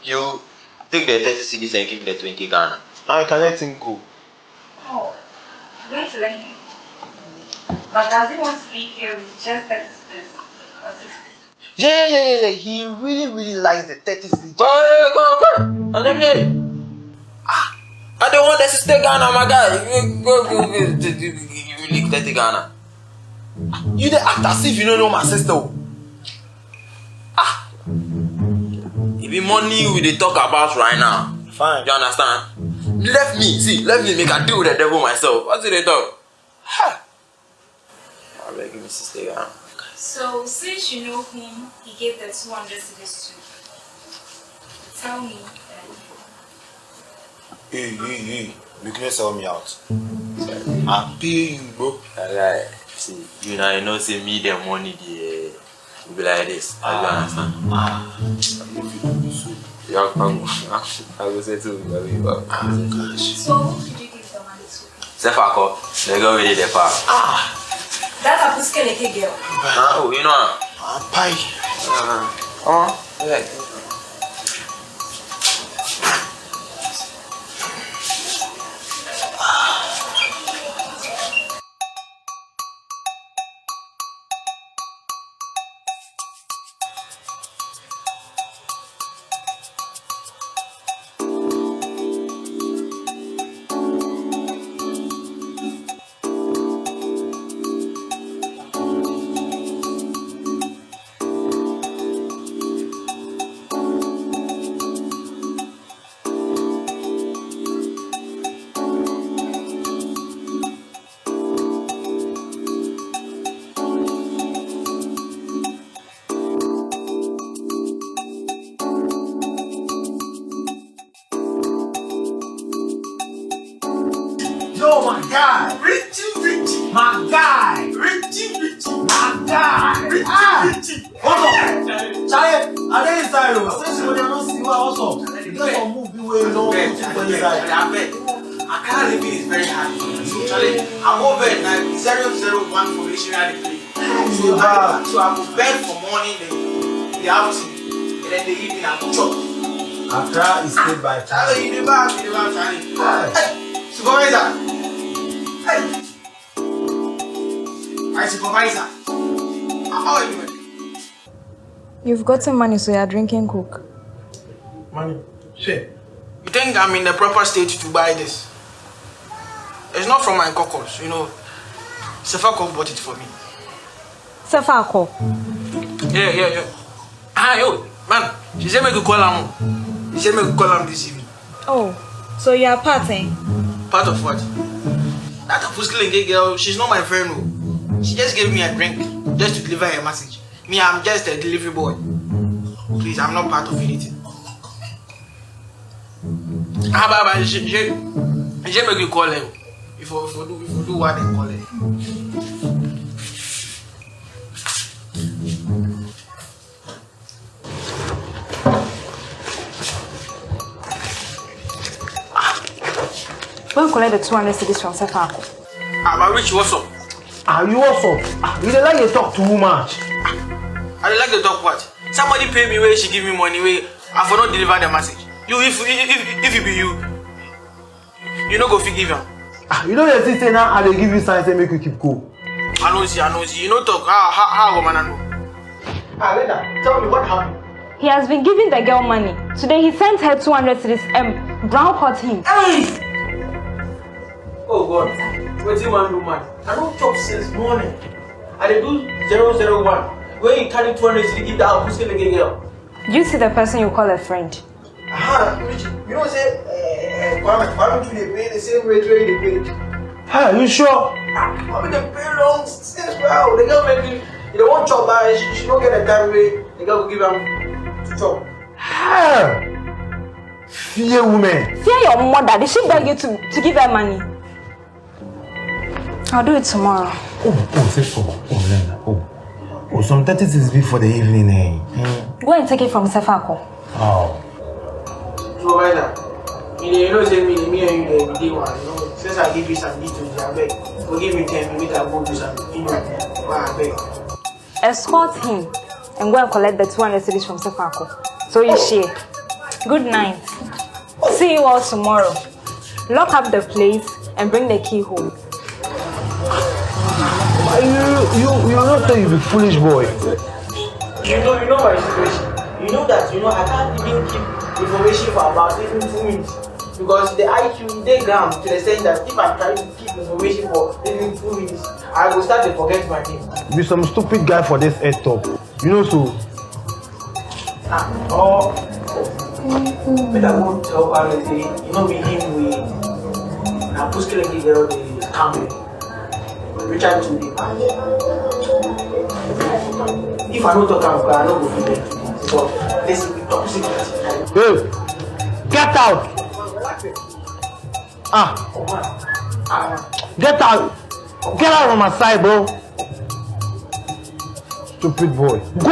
You take the 30 cedis and give the 20 Ghana. I can let him go. Oh, going to let him. But does he want to be here with just 30 cedis? Yeah. He really likes the 30 cedis. Go. And let me. I don't want the sister Ghana, my guy. Go. You leave 30 Ghana. You the act as if you don't know my sister. It be money we dey talk about right now. Fine. You understand? Let me make a deal with the devil myself. What's it they talk? Ha! I'll give me sister Ghana. So, since you know whom he gave the 200 cedis to, tell me. Hey. You can't sell me out. I'll pay you, bro. Like, see, you know, say me the money, the be like this. I understand. I will say too. So, who did you give the money to? Sefako, they go with the park. That Apuske girl. Oh, you know. Pie. Like. Yo, my guy. Richie. My guy. Richie. My guy. Richie. What's up? Charlie, I didn't inside. Since you don't see what's up. Because of movie where you don't put inside. I can't live it is very hard. Charlie, I'm over at 001 formation at the play. So I will bed for morning, the afternoon, and then the evening I will chop. Accra is stayed by Charlie, you the back, Charlie. Hey, supervisor. Hey. My supervisor. How are you doing? You've gotten money, so you're drinking Coke. money. Share. You think I'm in the proper state to buy this? It's not from my caucus, you know. Sefako bought it for me. Sefako? Yeah. Ah, yo, man. She said make you call him. She said make you call him this evening. Oh, so you are partying? Part of what? That Puskeling girl, she's not my friend. No. She just gave me a drink just to deliver her message. Me, I'm just a delivery boy. Please, I'm not part of anything. But she make you call her. If you do what they call her. When collect the 200 cedis from Sefako? But Rich, what's up? You what's up? You don't like to talk too much. I don't like to talk what? Somebody pay me where she give me money where I for not deliver the message. You, if it be you no go forgive him. You know the system now, and they give you signs and make you keep cool. I know see. You know talk. How woman I know? Linda, tell me what happened. He has been giving the girl money. Today he sent her 200 cedis and brown hot him. Hey! Oh God, what do you want to do, man? I don't talk since morning. I do 001. Where you carry 200 cedis, give that who's gonna get girl. You see the person you call a friend. You know say Kwao they pay the same rate where they pay. Hey, you sure? I mean they pay long since well. They gonna make you don't want chop by she don't get a time way. They gonna give them to chop. Hey! Fear woman. Fear your mother. Did she beg you to give her money? I'll do it tomorrow. Oh, some 30 is before the evening, eh? Go and take it from Sefako. Oh. Supervisor, you know say me and you the day one, you know. Since I give you some details, I beg. Go give me 10 minutes, I'll go do some, you know. I beg. Escort him and go and collect the 200 cedis from Sefako. So you share. Good night. See you all tomorrow. Lock up the place and bring the key home. You not say you be foolish boy. You know my situation. You know that I can't even keep information for about even 2 minutes because the IQ they ground to the extent that if I try to keep information for even 2 minutes, I will start to forget my name. You be some stupid guy for this head top. You know so. But I won't tell Alex. You know with him we I push the girl the camera. Reach out to the if I don't talk about I don't go for them. So let's talk secret. Hey, get out! Get out! Get out of my side, bro! Stupid boy. Go!